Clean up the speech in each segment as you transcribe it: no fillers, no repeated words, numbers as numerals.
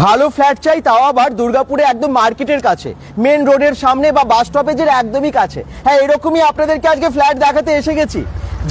ভালো ফ্ল্যাট চাই, তাও আবার দুর্গাপুরে একদম মার্কেটের কাছে, মেন রোডের সামনে বা বাস স্টপেজের একদমই কাছে। হ্যাঁ, এরকমই আপনাদেরকে আজকে ফ্ল্যাট দেখাতে এসে গেছি।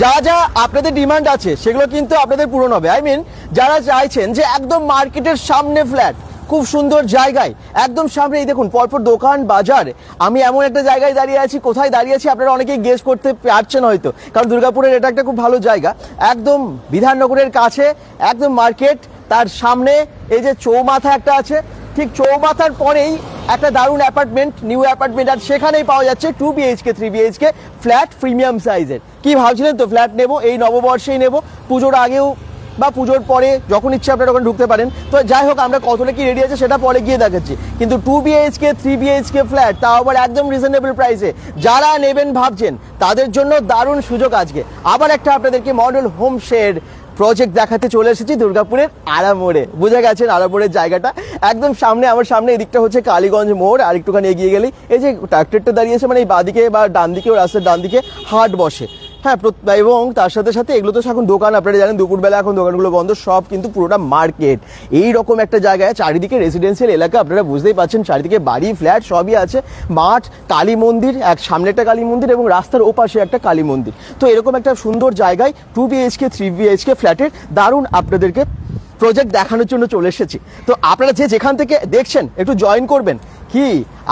যা যা আপনাদের ডিমান্ড আছে সেগুলো কিন্তু আপনাদের পূরণ হবে। আই মিন, যারা চাইছেন যে একদম মার্কেটের সামনে ফ্ল্যাট, খুব সুন্দর জায়গায়, একদম সামনে, এই দেখুন পরপর দোকান বাজার। আমি এমন একটা জায়গায় দাঁড়িয়ে আছি, কোথায় দাঁড়িয়ে আছি আপনারা অনেকেই গেস করতে পারছেন হয়তো, কারণ দুর্গাপুরের এটা একটা খুব ভালো জায়গা, একদম বিধাননগরের কাছে, একদম মার্কেট, তার সামনে এই যে চৌমাথা একটা আছে, ঠিক চৌমাথার পরেই একটা দারুণ অ্যাপার্টমেন্ট, নিউ অ্যাপার্টমেন্ট, আর সেখানেই পাওয়া যাচ্ছে 2 BHK 3 BHK ফ্ল্যাট প্রিমিয়াম সাইজের। কি ভাবছিলেন তো ফ্ল্যাট নেব, এই নববর্ষেই নেব, পুজোর আগেও বা পুজোর পরে যখন ইচ্ছে আপনারা ওখানে ঢুকতে পারেন। তো যাই হোক, আমরা কতটা কি রেডি আছে সেটা পরে গিয়ে দেখাচ্ছি, কিন্তু 2 BHK 3 BHK ফ্ল্যাট, তাও আবার একদম রিজনেবল প্রাইসে, যারা নেবেন ভাবছেন তাদের জন্য দারুণ সুযোগ। আজকে আবার একটা আপনাদেরকে মডেল হোম শেড প্রজেক্ট দেখাতে চলে এসেছি দুর্গাপুরের আড়ামোড়ে। বুঝে গেছেন আড়ামোড়ের জায়গাটা, একদম সামনে, আমার সামনে এদিকটা হচ্ছে কালীগঞ্জ মোড়, আর একটুখানি এগিয়ে গেলেই এই যে ট্রাক্টরটা দাঁড়িয়েছে, মানে এই বাঁদিকে বা ডান দিকেও, রাস্তার ডান দিকে হাট বসে। হ্যাঁ, এবং তার সাথে সাথে এগুলো তো এখন দোকান, আপনারা জানেন দুপুরবেলা এখন দোকানগুলো বন্ধ, সব কিন্তু পুরোটা মার্কেট। এই রকম একটা জায়গায় চারিদিকে রেসিডেন্সিয়াল এলাকা, আপনারা বুঝতেই পাচ্ছেন, চারিদিকে বাড়ি ফ্ল্যাট সবই আছে, মাঠ, কালী মন্দির, এক সামনে একটা কালী মন্দির এবং রাস্তার ওপাশে একটা কালী মন্দির। তো এরকম একটা সুন্দর জায়গায় 2 BHK 3 BHK ফ্ল্যাটের দারুণ আপনাদেরকে প্রজেক্ট দেখানোর জন্য চলে এসেছি। তো আপনারা যে যেখান থেকে দেখছেন একটু জয়েন করবেন। কি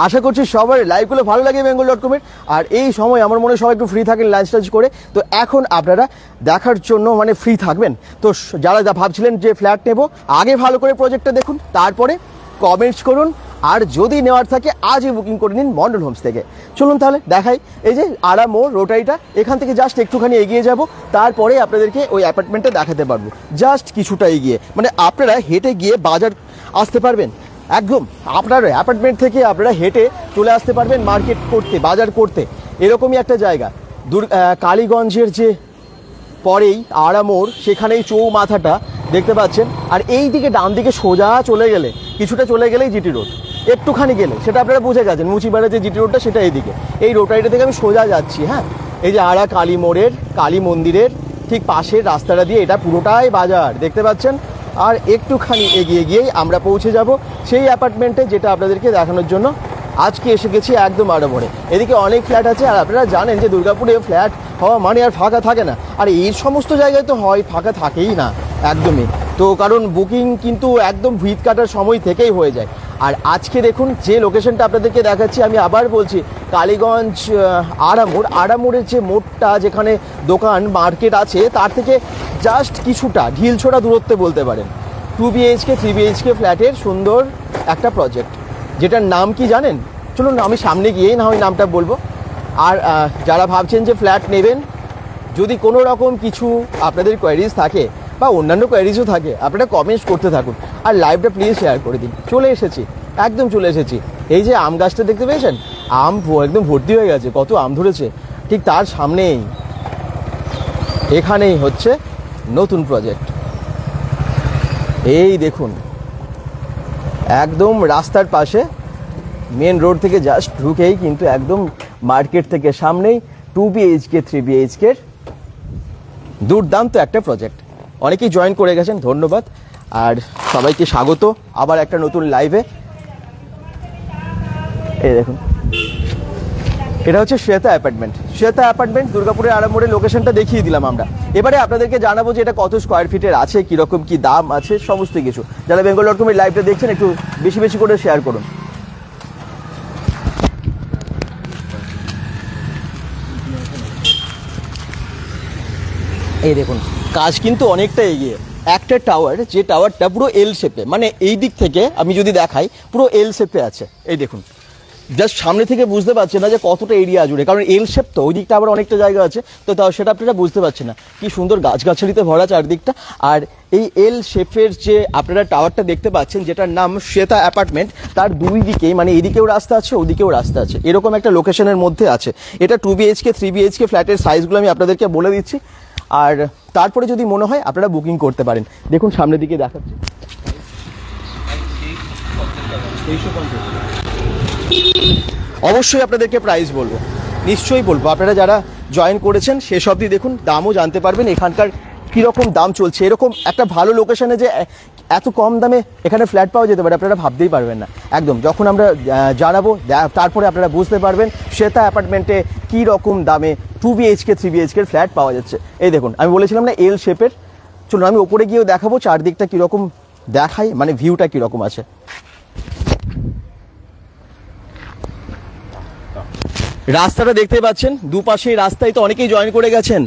আশা করছি সবার লাইভগুলো ভালো লাগে bengal.com-এর, আর এই সময় আমার মনে হয় সবাই একটু ফ্রি থাকেন লাঞ্চ টাঞ্চ করে, তো এখন আপনারা দেখার জন্য মানে ফ্রি থাকবেন। তো যারা ভাবছিলেন যে ফ্ল্যাট নেব, আগে ভালো করে প্রজেক্টটা দেখুন, তারপরে কমেন্টস করুন, আর যদি নেওয়ার থাকে আজই বুকিং করে নিন মন্ডল হোমস থেকে। চলুন তাহলে দেখাই, এই যে আড়ামোড় রোটারিটা, এখান থেকে জাস্ট একটুখানি এগিয়ে যাব, তারপরে আপনাদেরকে ওই অ্যাপার্টমেন্টটা দেখাতে পারবো। জাস্ট কিছুটা এগিয়ে, মানে আপনারা হেঁটে গিয়ে বাজার আসতে পারবেন, একদম আপনার অ্যাপার্টমেন্ট থেকে আপনারা হেঁটে চলে আসতে পারবেন মার্কেট করতে, বাজার করতে। এরকমই একটা জায়গা কালীগঞ্জের যে পরেই আড়ামোড়, সেখানেই চৌমাথাটা দেখতে পাচ্ছেন, আর এই দিকে ডান দিকে সোজা চলে গেলে, কিছুটা চলে গেলেই জিটি রোড, একটুখানি গেলে, সেটা আপনারা বুঝে গেছেন, মুচিপাড়ার যে জিটি রোডটা সেটা এইদিকে, এই রোটারিটা থেকে আমি সোজা যাচ্ছি। হ্যাঁ, এই যে আড়া কালী মোড়ের কালী মন্দিরের ঠিক পাশের রাস্তাটা দিয়ে, এটা পুরোটাই বাজার দেখতে পাচ্ছেন, আর একটুখানি এগিয়ে গিয়েই আমরা পৌঁছে যাব সেই অ্যাপার্টমেন্টে, যেটা আপনাদেরকে দেখানোর জন্য আজকে এসে গেছি একদম আড়ামোড়ে। এদিকে অনেক ফ্ল্যাট আছে, আর আপনারা জানেন যে দুর্গাপুরে ফ্ল্যাট হওয়া মানে আর ফাঁকা থাকে না, আর এই সমস্ত জায়গায় তো হয় ফাঁকা থাকেই না একদমই, তো কারণ বুকিং কিন্তু একদম ভিত কাটার সময় থেকেই হয়ে যায়। আর আজকে দেখুন যে লোকেশনটা আপনাদেরকে দেখাচ্ছি, আমি আবার বলছি, কালীগঞ্জ আড়ামোড়ের যে মোড়টা, যেখানে দোকান মার্কেট আছে, তার থেকে জাস্ট কিছুটা ঢিলছোড়া দূরত্বে বলতে পারেন 2 BHK 3 BHK ফ্ল্যাটের সুন্দর একটা প্রজেক্ট, যেটার নাম কি জানেন? চলুন আমি সামনে গিয়েই না হয় নামটা বলবো। আর যারা ভাবছেন যে ফ্ল্যাট নেবেন, যদি কোনো রকম কিছু আপনাদের কোয়ারিজ থাকে বা অন্যান্য কোয়ারিজও থাকে, আপনারা কমেন্টস করতে থাকুন, আর লাইভটা প্লিজ শেয়ার করে দিন। চলে এসেছি, একদম চলে এসেছি, এই যে আম গাছটা দেখতে পেয়েছেন, আম একদম ভর্তি হয়ে গেছে, কত আম ধরেছে, ঠিক তার সামনেই এখানেই হচ্ছে নতুন প্রজেক্ট। এই দেখুন, একদম রাস্তার পাশে, মেন রোড থেকে জাস্ট ঢুকেই কিন্তু একদম মার্কেট থেকে সামনেই 2 BHK 3 BHK দুর্দান্ত একটা প্রজেক্ট। অনেকেই জয়েন করে গেছেন, ধন্যবাদ, আর সবাইকে স্বাগত আবার একটা নতুন লাইভে। এই দেখুন, এটা হচ্ছে শ্বেতা অ্যাপার্টমেন্ট দুর্গাপুরের আড়ামোড়ের লোকেশনটা দেখিয়ে দিলাম আমরা। এবারে আপনাদেরকে জানাবো যে এটা কত স্কোয়ার ফিটের আছে, কীরকম কী দাম আছে, সমস্ত কিছু। যারা bengal.com-এর লাইভটা দেখছেন একটু বেশি বেশি করে শেয়ার করুন। এই দেখুন, কাজ কিন্তু অনেকটা এগিয়ে। একটা টাওয়ার, যে টাওয়ারটা পুরো এল শেপে, মানে এই দিক থেকে আমি যদি দেখাই পুরো এল শেপে আছে। এই দেখুন, জাস্ট সামনে থেকে বুঝতে পারছেন না যে কতটা এরিয়া জুড়ে, কারণ এল শেপ তো, ওই দিকটা আবার অনেকটা জায়গা আছে, তো তাও সেটা আপনারা বুঝতে পারছেন না। কি সুন্দর গাছগাছালিতে ভরা চারদিকটা, আর এই এল শেপের যে আপনারা টাওয়ারটা দেখতে পাচ্ছেন, যেটার নাম শ্বেতা অ্যাপার্টমেন্ট, তার দুই দিকেই, মানে এদিকেও রাস্তা আছে, ওদিকেও রাস্তা আছে, এরকম একটা লোকেশনের মধ্যে আছে। এটা 2 BHK 3 BHK ফ্ল্যাটের সাইজগুলো আমি আপনাদেরকে বলে দিচ্ছি, আর তারপরে যদি মনে হয় আপনারা বুকিং করতে পারেন। দেখুন সামনের দিকে দেখাচ্ছি, অবশ্যই আপনাদেরকে প্রাইস বলবো, নিশ্চয়ই বলবো। আপনারা যারা জয়েন করেছেন শেষ অবধি দেখুন, দামও জানতে পারবেন এখানকার কীরকম দাম চলছে। এরকম একটা ভালো লোকেশনে যে এত কম দামে এখানে ফ্ল্যাট পাওয়া যেতে পারে আপনারা ভাবতেই পারবেন না। একদম যখন আমরা জানাবো তারপরে আপনারা বুঝতে পারবেন শ্বেতা অ্যাপার্টমেন্টে কী রকম দামে 2 BHK 3 BHK ফ্ল্যাট পাওয়া যাচ্ছে। এই দেখুন আমি বলেছিলাম না এল শেপের, চলুন আমি ওপরে গিয়েও দেখাবো চারদিকটা কীরকম দেখাই, মানে ভিউটা কীরকম আছে। রাস্তাটা দেখতে পাচ্ছেন, দুপাশেই রাস্তায় তো অনেকেই জয়েন করে গেছেন।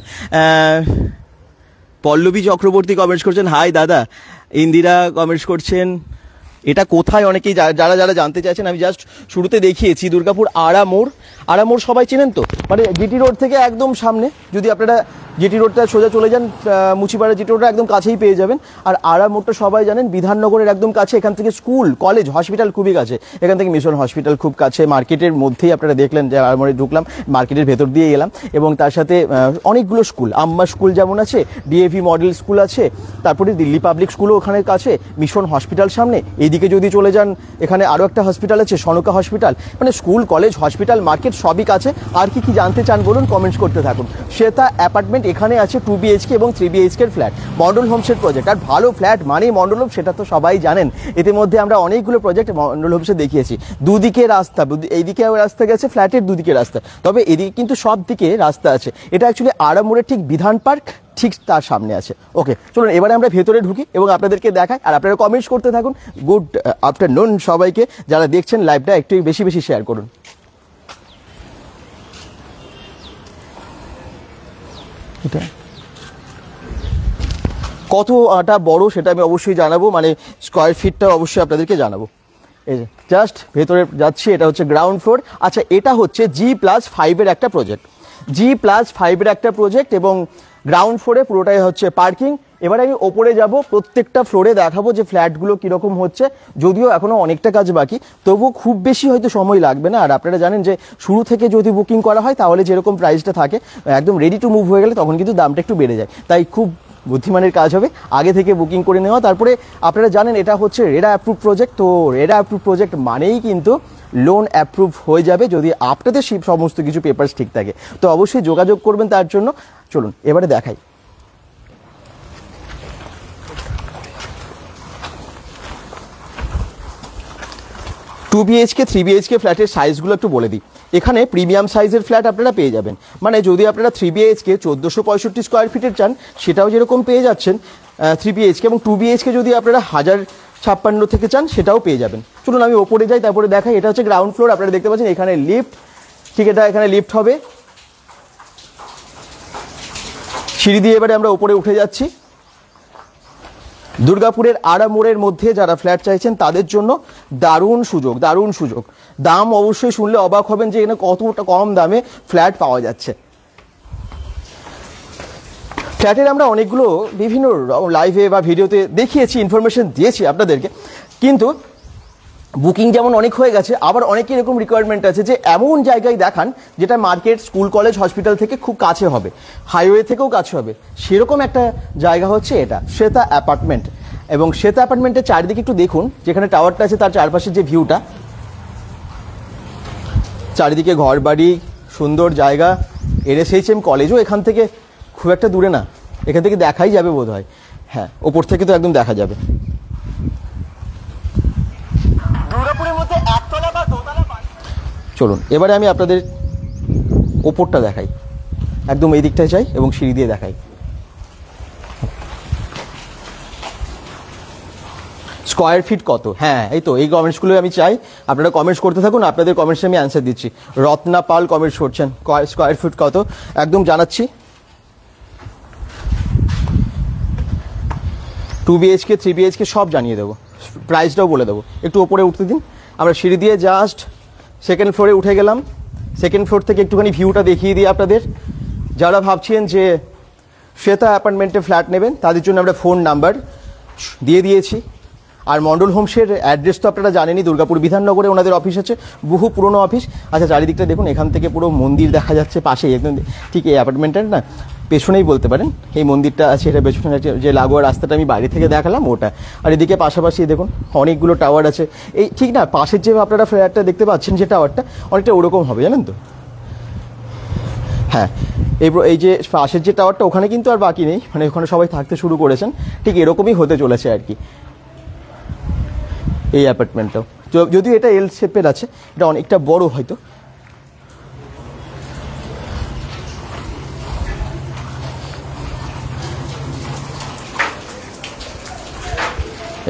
পল্লবী চক্রবর্তী কমেন্টস করছেন, হাই দাদা। ইন্দিরা কমেন্টস করছেন এটা কোথায়, অনেকেই যারা যারা জানতে চাইছেন। আমি জাস্ট শুরুতে দেখিয়েছি দুর্গাপুর আড়ামোড়। আড়ামোড় সবাই চেনেন তো, মানে জিটি রোড থেকে একদম সামনে। যদি আপনারা জিটি রোডটা সোজা চলে যান, মুচিপাড়া জিটি রোডটা একদম কাছেই পেয়ে যাবেন। আর আড়ামোড়টা সবাই জানেন বিধাননগরের একদম কাছে। এখান থেকে স্কুল, কলেজ, হসপিটাল খুবই কাছে। এখান থেকে মিশন হসপিটাল খুব কাছে। মার্কেটের মধ্যেই আপনারা দেখলেন যে আড়ামোড়ে ঢুকলাম, মার্কেটের ভেতর দিয়ে গেলাম, এবং তার সাথে অনেকগুলো স্কুল, আম্মা স্কুল যেমন আছে, ডিএভি মডেল স্কুল আছে, তারপরে দিল্লি পাবলিক স্কুলও ওখানে কাছে, মিশন হসপিটাল সামনে। এইদিকে যদি চলে যান এখানে আরও একটা হসপিটাল আছে, সনকা হসপিটাল। মানে স্কুল, কলেজ, হসপিটাল, মার্কেট সবই কাছে। আর কি কি জানতে চান বলুন, কমেন্টস করতে থাকুন। শ্বেতা অ্যাপার্টমেন্ট এখানে আছে 2 BHK এবং 3 BHK ফ্ল্যাট, মন্ডল হোমসের প্রজেক্ট। আর ভালো ফ্ল্যাট মানেই মন্ডল হোম, সেটা তো সবাই জানেন। ইতিমধ্যে আমরা অনেকগুলো প্রজেক্ট মন্ডল হোমসে দেখিয়েছি। দুদিকে রাস্তা, এইদিকে রাস্তা গেছে, ফ্ল্যাটের দুদিকে রাস্তা, তবে এদিকে কিন্তু সব দিকে রাস্তা আছে। এটা অ্যাকচুয়ালি আড়ামোড়ের ঠিক বিধান পার্ক ঠিক তার সামনে আছে। ওকে চলুন এবারে আমরা ভেতরে ঢুকি এবং আপনাদেরকে দেখাই, আর আপনারা কমেন্টস করতে থাকুন। গুড আফটারনুন সবাইকে, যারা দেখছেন লাইভটা একটু বেশি বেশি শেয়ার করুন। এটা কতটা বড় সেটা আমি অবশ্যই জানাবো, মানে স্কোয়ার ফিটটা অবশ্যই আপনাদেরকে জানাবো। এই যে জাস্ট ভেতরে যাচ্ছি, এটা হচ্ছে গ্রাউন্ড ফ্লোর। আচ্ছা, এটা হচ্ছে G+5 একটা প্রজেক্ট, G+5 একটা প্রজেক্ট, এবং গ্রাউন্ড ফ্লোরে পুরোটাই হচ্ছে পার্কিং। এবার আমি ওপরে যাব, প্রত্যেকটা ফ্লোরে দেখাবো যে ফ্ল্যাটগুলো কীরকম হচ্ছে। যদিও এখনও অনেকটা কাজ বাকি, তবুও খুব বেশি হয়তো সময় লাগবে না। আর আপনারা জানেন যে শুরু থেকে যদি বুকিং করা হয় তাহলে যেরকম প্রাইসটা থাকে, একদম রেডি টু মুভ হয়ে গেলে তখন কিন্তু দামটা একটু বেড়ে যায়। তাই খুব বুদ্ধিমানের কাজ হবে আগে থেকে বুকিং করে নেওয়া। তারপরে আপনারা জানেন এটা হচ্ছে রেরা অ্যাপ্রুভ প্রজেক্ট। তো রেরা অ্যাপ্রুভ প্রজেক্ট মানেই কিন্তু লোন অ্যাপ্রুভ হয়ে যাবে যদি আপনাদের সেই সমস্ত কিছু পেপারস ঠিক থাকে। তো অবশ্যই যোগাযোগ করবেন তার জন্য। চলুন এবারে দেখাই। টু BHK 3 BHK ফ্ল্যাটের সাইজগুলো একটু বলে দিই। এখানে প্রিমিয়াম সাইজের ফ্ল্যাট আপনারা পেয়ে যাবেন, মানে যদি আপনারা 3 BHK 1465 স্কোয়ার ফিটের চান সেটাও যেরকম পেয়ে যাচ্ছেন 3 BHK, এবং 2 BHK যদি আপনারা 1056 থেকে চান সেটাও পেয়ে যাবেন। চলুন আমি ওপরে যাই, তারপরে দেখাই। এটা হচ্ছে গ্রাউন্ড ফ্লোর, আপনারা দেখতে পাচ্ছেন এখানে লিফট, ঠিক এটা এখানে লিফট হবে। সিঁড়ি দিয়ে এবারে আমরা ওপরে উঠে যাচ্ছি। দুর্গাপুরের আড়ামোড়ের মধ্যে যারা ফ্ল্যাট চাইছেন তাদের জন্য দারুণ সুযোগ, দারুণ সুযোগ। দাম অবশ্যই শুনলে অবাক হবেন যে এখানে কতটা কম দামে ফ্ল্যাট পাওয়া যাচ্ছে। ফ্ল্যাটের আমরা অনেকগুলো বিভিন্ন লাইভে বা ভিডিওতে দেখিয়েছি, ইনফরমেশন দিয়েছি আপনাদেরকে, কিন্তু বুকিং যেমন অনেক হয়ে গেছে, আবার অনেকের এরকম রিকোয়ারমেন্ট আছে যে এমন জায়গায় দেখান যেটা মার্কেট, স্কুল, কলেজ, হসপিটাল থেকে খুব কাছে হবে, হাইওয়ে থেকেও কাছে হবে। সেরকম একটা জায়গা হচ্ছে এটা শ্বেতা অ্যাপার্টমেন্ট। এবং শ্বেতা অ্যাপার্টমেন্টের চারিদিকে একটু দেখুন, যেখানে টাওয়ারটা আছে তার চারপাশের যে ভিউটা, চারিদিকে ঘর বাড়ি, সুন্দর জায়গা। NSHM কলেজও এখান থেকে খুব একটা দূরে না, এখান থেকে দেখাই যাবে বোধ হয়। হ্যাঁ, ওপর থেকে তো একদম দেখা যাবে। চলুন এবারে আমি আপনাদের ওপরটা দেখাই, একদম এই দিকটায় যাই এবং সিঁড়ি দিয়ে দেখাই। স্কোয়ার ফিট কত? হ্যাঁ, এই তো এই কমেন্টসগুলো আমি চাই, আপনারা কমেন্টস করতে থাকুন, আপনাদের কমেন্টসে আমি অ্যান্সার দিচ্ছি। রত্না পাল কমেন্টস করছেন স্কোয়ার ফিট কত, একদম জানাচ্ছি। 2 BHK 3 BHK সব জানিয়ে দেবো, প্রাইসটাও বলে দেবো। একটু ওপরে উঠতে দিন, আমরা সিঁড়ি দিয়ে জাস্ট সেকেন্ড ফ্লোরে উঠে গেলাম। সেকেন্ড ফ্লোর থেকে একটুখানি ভিউটা দেখিয়ে দিই আপনাদের। যারা ভাবছেন যে শ্বেতা অ্যাপার্টমেন্টে ফ্ল্যাট নেবেন তাদের জন্য আমরা ফোন নাম্বার দিয়ে দিয়েছি। আর মন্ডল হোমসের অ্যাড্রেস তো আপনারা জানেনই, দুর্গাপুর বিধাননগরে ওনাদের অফিস আছে, বহু পুরনো অফিস। আচ্ছা, চারিদিকটা দেখুন, এখান থেকে পুরো মন্দির দেখা যাচ্ছে পাশেই, একদম ঠিক এই অ্যাপার্টমেন্টের না পেছনেই বলতে পারেন এই মন্দিরটা আছে। এটা পেছনে যে লাগোয়া রাস্তাটা আমি বাইরে থেকে দেখালাম ওটা। আর এদিকে পাশাপাশি দেখুন অনেকগুলো টাওয়ার আছে। এই ঠিক না, পাশের যে আপনারা ফ্ল্যাটটা দেখতে পাচ্ছেন যে টাওয়ারটা, অনেকটা ওরকম হবে জানেন তো। হ্যাঁ, এই যে পাশের যে টাওয়ারটা ওখানে কিন্তু আর বাকি নেই, মানে ওখানে সবাই থাকতে শুরু করেছেন, ঠিক এরকমই হতে চলেছে আর কি। এই অ্যাপার্টমেন্টটাও যদিও এটা এল শেপের আছে, এটা অনেকটা বড় হয়তো।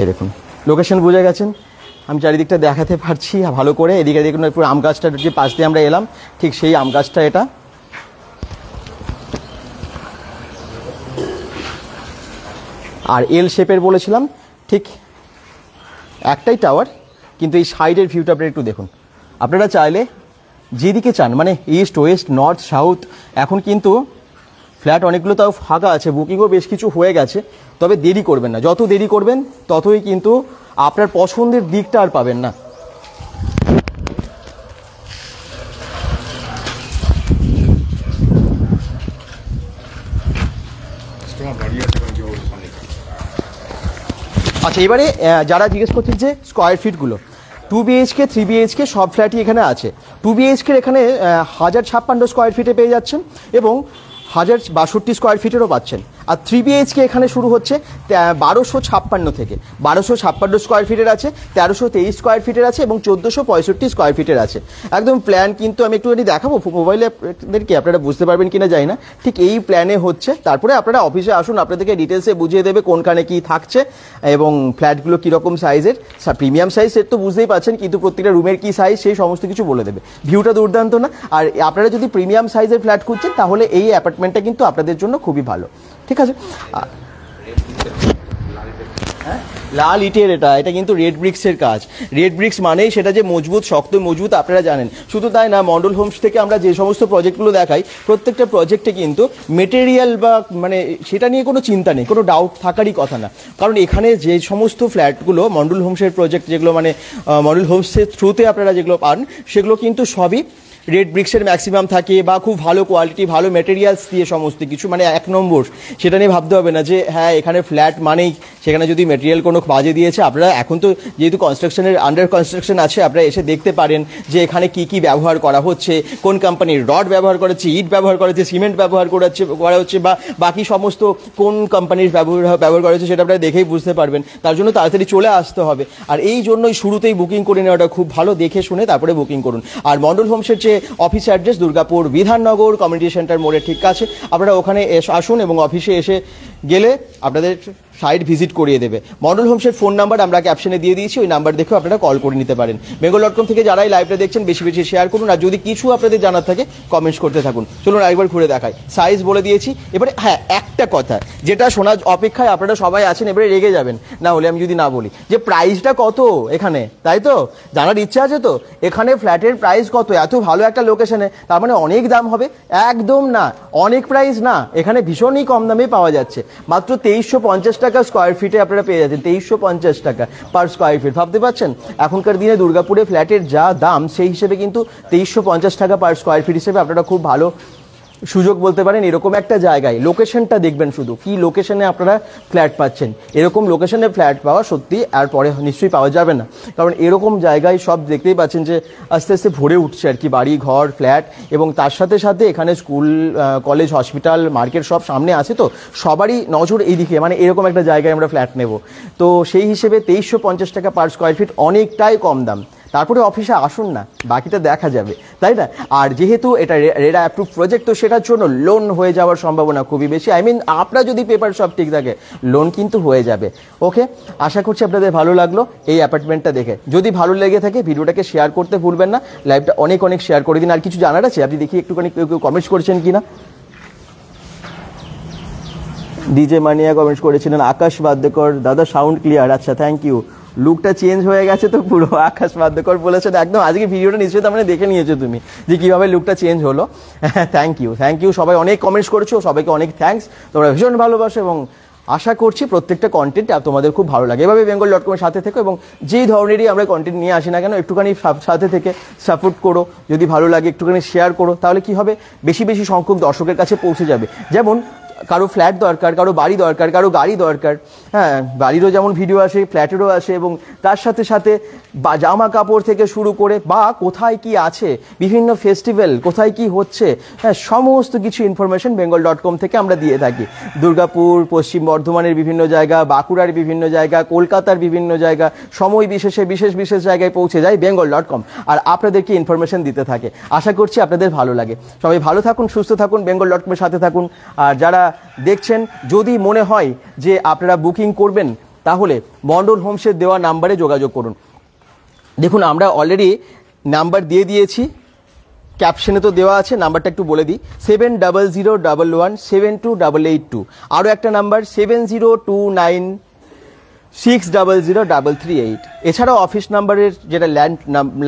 এই দেখুন লোকেশন বুঝে গেছেন, আমি চারিদিকটা দেখাতে পারছি ভালো করে। এদিকে দেখুন পুরো আম গাছটা যে পাশ দিয়ে আমরা এলাম, ঠিক সেই আম গাছটা এটা। আর এল শেপের বলেছিলাম, ঠিক একটাই টাওয়ার, কিন্তু এই সাইডের ভিউটা আপনারা একটু দেখুন। আপনারা চাইলে যেদিকে চান, মানে ইস্ট ওয়েস্ট নর্থ সাউথ, এখন কিন্তু ফ্ল্যাট অনেকগুলো তাও ফাঁকা আছে, বুকিংও বেশ কিছু হয়ে গেছে। তবে দেরি করবেন না, যত দেরি করবেন ততই কিন্তু আপনার পছন্দের দিকটা আর পাবেন না। আচ্ছা, এবারে যারা জিজ্ঞেস করছেন যে স্কোয়ার ফিটগুলো, 2 BHK 3 BHK সব ফ্ল্যাটই এখানে আছে। 2 BHK এখানে 1056 স্কোয়ার ফিটে পেয়ে যাচ্ছেন এবং 1062 স্কোয়ার ফিটেরও পাচ্ছেন। আর 3 BHK এখানে শুরু হচ্ছে 1256 থেকে। 1256 স্কোয়ার ফিটের আছে, 1323 স্কোয়ার ফিটের আছে এবং 1465 স্কোয়ার ফিটের আছে। একদম প্ল্যান কিন্তু আমি একটুখানি দেখাবো মোবাইলে আপনাদেরকে, আপনারা বুঝতে পারবেন কিনা জানি না। ঠিক এই প্ল্যানে হচ্ছে, তারপরে আপনারা অফিসে আসুন, আপনাদেরকে ডিটেলসে বুঝিয়ে দেবে কোনখানে কি থাকছে এবং ফ্ল্যাটগুলো কীরকম সাইজের। প্রিমিয়াম সাইজ সেট তো বুঝতেই পারছেন, কিন্তু প্রত্যেকটা রুমের কী সাইজ সেই সমস্ত কিছু বলে দেবে। ভিউটা দুর্দান্ত না? আর আপনারা যদি প্রিমিয়াম সাইজের ফ্ল্যাট খুঁজছেন তাহলে এই অ্যাপার্টমেন্টটা কিন্তু আপনাদের জন্য খুবই ভালো। ঠিক আছে, লাল ইটের এটা কিন্তু রেড ব্রিক্সের কাজ। রেড ব্রিক্স মানেই সেটা যে মজবুত, শক্ত মজবুত, আপনারা জানেন। শুধু তাই না, মন্ডল হোমস থেকে আমরা যে সমস্ত প্রজেক্টগুলো দেখাই, প্রত্যেকটা প্রজেক্টে কিন্তু মেটেরিয়াল বা মানে সেটা নিয়ে কোনো চিন্তা নেই, কোনো ডাউট থাকারই কথা না। কারণ এখানে যে সমস্ত ফ্ল্যাটগুলো মন্ডল হোমসের প্রজেক্ট, যেগুলো মানে মন্ডল হোমসের থ্রুতে আপনারা যেগুলো পান, সেগুলো কিন্তু সবই রেড ব্রিক্সের ম্যাক্সিমাম থাকে বা খুব ভালো কোয়ালিটি, ভালো মেটেরিয়ালস দিয়ে সমস্ত কিছু, মানে 1 নম্বর। সেটা নিয়ে ভাবতে হবে না যে হ্যাঁ এখানে ফ্ল্যাট মানেই সেখানে যদি মেটেরিয়াল কোনো বাজে দিয়েছে। আপনারা এখন তো যেহেতু কনস্ট্রাকশনের আন্ডার কনস্ট্রাকশন আছে, আপনারা এসে দেখতে পারেন যে এখানে কি কি ব্যবহার করা হচ্ছে, কোন কোম্পানির রড ব্যবহার করা হচ্ছে, ইট ব্যবহার করা হচ্ছে, সিমেন্ট ব্যবহার করা হচ্ছে বা বাকি সমস্ত কোন কোম্পানির ব্যবহার করা হচ্ছে, সেটা আপনারা দেখেই বুঝতে পারবেন। তার জন্য তাড়াতাড়ি চলে আসতে হবে। আর এই জন্যই শুরুতেই বুকিং করে নেওয়াটা খুব ভালো, দেখে শুনে তারপরে বুকিং করুন। আর মন্ডল হোমসের যে office address Durgapur Bidhannagar community centre মোড়ে ঠিক আছে, আপনারা ওখানে আসুন এবং অফিসে এসে গেলে আপনাদের সাইট ভিজিট করিয়ে দেবে। মন্ডল হোমসের ফোন নাম্বার আমরা ক্যাপশনে দিয়ে দিয়েছি, ওই নাম্বার দেখেও আপনারা কল করে নিতে পারেন। bengal.com থেকে যারাই লাইভটা দেখছেন বেশি বেশি শেয়ার করুন, আর যদি কিছু আপনাদের জানার থাকে কমেন্টস করতে থাকুন। চলুন আরেকবার ঘুরে দেখাই, সাইজ বলে দিয়েছি। এবারে হ্যাঁ, একটা কথা যেটা শোনার অপেক্ষায় আপনারা সবাই আছেন, এবারে রেগে যাবেন না হলে আমি যদি না বলি যে প্রাইসটা কত এখানে, তাই তো জানার ইচ্ছা আছে তো? এখানে ফ্ল্যাটের প্রাইস কত এত ভালো একটা লোকেশনে, তার মানে অনেক দাম হবে? একদম না, অনেক প্রাইস না, এখানে ভীষণই কম দামে পাওয়া যাচ্ছে। মাত্র 2350 টাকা স্কোয়ার ফিটে আপনারা পেয়ে যাচ্ছেন, 2350 টাকা পার স্কোয়ার ফিট। ভাবতে পারছেন এখনকার দিনে দুর্গাপুরে ফ্ল্যাটের যা দাম, সেই হিসেবে কিন্তু 2350 টাকা পার স্কোয়ার ফিট হিসেবে আপনারা খুব ভালো সুযোগ বলতে পারেন। এরকম একটা জায়গায় লোকেশনটা দেখবেন, শুধু কি লোকেশনে আপনারা ফ্ল্যাট পাচ্ছেন। এরকম লোকেশনে ফ্ল্যাট পাওয়া সত্যি আর পরে নিশ্চয়ই পাওয়া যাবে না, কারণ এরকম জায়গায় সব দেখতেই পাচ্ছেন যে আস্তে আস্তে ভরে উঠছে আর কি, বাড়ি ঘর ফ্ল্যাট, এবং তার সাথে সাথে এখানে স্কুল কলেজ হসপিটাল মার্কেট সব সামনে আছে, তো সবারই নজর এইদিকে, মানে এরকম একটা জায়গায় আমরা ফ্ল্যাট নেব। তো সেই হিসেবে 2350 টাকা পার স্কোয়ার ফিট অনেকটাই কম দাম। তারপরে অফিসে আসুন না, বাকিটা দেখা যাবে, তাই না? আর যেহেতু এটা রেরা অ্যাপ্রুভ প্রজেক্ট, তো সেটার জন্য লোন হয়ে যাওয়ার সম্ভাবনা খুবই বেশি। আই মিন আপনার যদি পেপার সব ঠিক থাকে, লোন কিন্তু হয়ে যাবে। ওকে, আশা করছি আপনাদের ভালো লাগলো এই অ্যাপার্টমেন্টটা দেখে। যদি ভালো লেগে থাকে ভিডিওটাকে শেয়ার করতে ভুলবেন না, লাইভটা অনেক অনেক শেয়ার করে দিন। আর কিছু জানার আছে আপনি দেখি একটুখানি কেউ কেউ কমেন্টস করছেন কিনা। ডিজে মানিয়া কমেন্টস করেছিলেন, আকাশ বাদ্যকর দাদা সাউন্ড ক্লিয়ার, আচ্ছা থ্যাংক ইউ। লুকটা চেঞ্জ হয়ে গেছে তো পুরো, আকাশ বাদ্যকর বলেছেন একদম। আজকে ভিডিওটা নিশ্চয়ই তার মানে দেখে নিয়েছো তুমি যে কীভাবে লুকটা চেঞ্জ হলো। থ্যাংক ইউ, সবাই অনেক কমেন্টস করেছো, সবাইকে অনেক থ্যাঙ্কস। তোমরা ভীষণ ভালোবাসো এবং আশা করছি প্রত্যেকটা কন্টেন্ট তোমাদের খুব ভালো লাগে। এভাবে bengal.com এর সাথে থেকো এবং যেই ধরনেরই আমরা কন্টেন্ট নিয়ে আসি না কেন, একটুখানি সাথে থেকে সাপোর্ট করো। যদি ভালো লাগে একটুখানি শেয়ার করো, তাহলে কি হবে, বেশি বেশি সংখ্যক দর্শকের কাছে পৌঁছে যাবে। যেমন কারো ফ্ল্যাট দরকার, কারো বাড়ি দরকার, কারো গাড়ি দরকার, হ্যাঁ বাড়িরও যেমন ভিডিও আসে, ফ্ল্যাটেরও আসে, এবং তার সাথে সাথে জামা কাপড় থেকে শুরু করে বা কোথায় কি আছে, বিভিন্ন ফেস্টিভ্যাল কোথায় কি হচ্ছে, হ্যাঁ সমস্ত কিছু ইনফরমেশন bengal.com থেকে আমরা দিয়ে থাকি। দুর্গাপুর, পশ্চিম বর্ধমানের বিভিন্ন জায়গা, বাঁকুড়ার বিভিন্ন জায়গা, কলকাতার বিভিন্ন জায়গা, সময় বিশেষে বিশেষ বিশেষ জায়গায় পৌঁছে যায় bengal.com, আর আপনাদেরকে ইনফরমেশন দিতে থাকে। আশা করছি আপনাদের ভালো লাগে। সবাই ভালো থাকুন, সুস্থ থাকুন, bengal.com এর সাথে থাকুন। আর যারা দেখছেন, যদি মনে হয় যে আপনারা বুকিং করবেন, তাহলে মন্ডল হোমসের দেওয়া নাম্বারে যোগাযোগ করুন। দেখুন আমরা অলরেডি নাম্বার দিয়ে দিয়েছি, ক্যাপশনে তো দেওয়া আছে, নাম্বারটা একটু বলে দিই, 7001172882। আরও একটা নাম্বার 7029600338। এছাড়াও অফিস নাম্বারের যেটা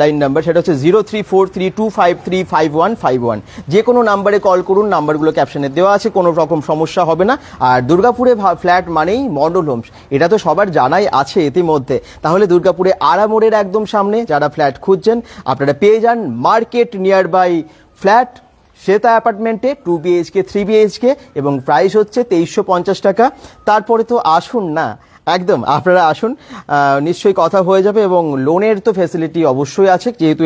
লাইন নাম্বার, সেটা হচ্ছে 034325355151। যে কোনো নাম্বারে কল করুন, নাম্বারগুলো ক্যাপশনে দেওয়া আছে, কোনো রকম সমস্যা হবে না। আর দুর্গাপুরে ফ্ল্যাট মানেই মন্ডল হোমস, এটা তো সবার জানাই আছে ইতিমধ্যে। তাহলে দুর্গাপুরে আড়ামোড়ের একদম সামনে যারা ফ্ল্যাট খুঁজছেন, আপনারা পেয়ে যান market nearby flat Shweta অ্যাপার্টমেন্টে 2 BHK 3 BHK, এবং প্রাইস হচ্ছে 2350 টাকা। তারপরে তো আসুন না, একদম আপনারা আসুন, নিশ্চয়ই কথা হয়ে যাবে। এবং লোনের তো ফ্যাসিলিটি অবশ্যই আছে, যেহেতু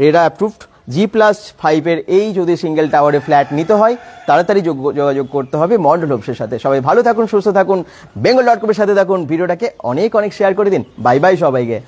এটা অ্যাপ্রুভড G+5 এই যদি সিঙ্গেল টাওয়ারে ফ্ল্যাট নিতে হয়, তাড়াতাড়ি যোগাযোগ করতে হবে মন্ডল হোমসের সাথে। সবাই ভালো থাকুন, সুস্থ থাকুন, bengal.com এর সাথে থাকুন। ভিডিওটাকে অনেক অনেক শেয়ার করে দিন। বাই বাই সবাইকে।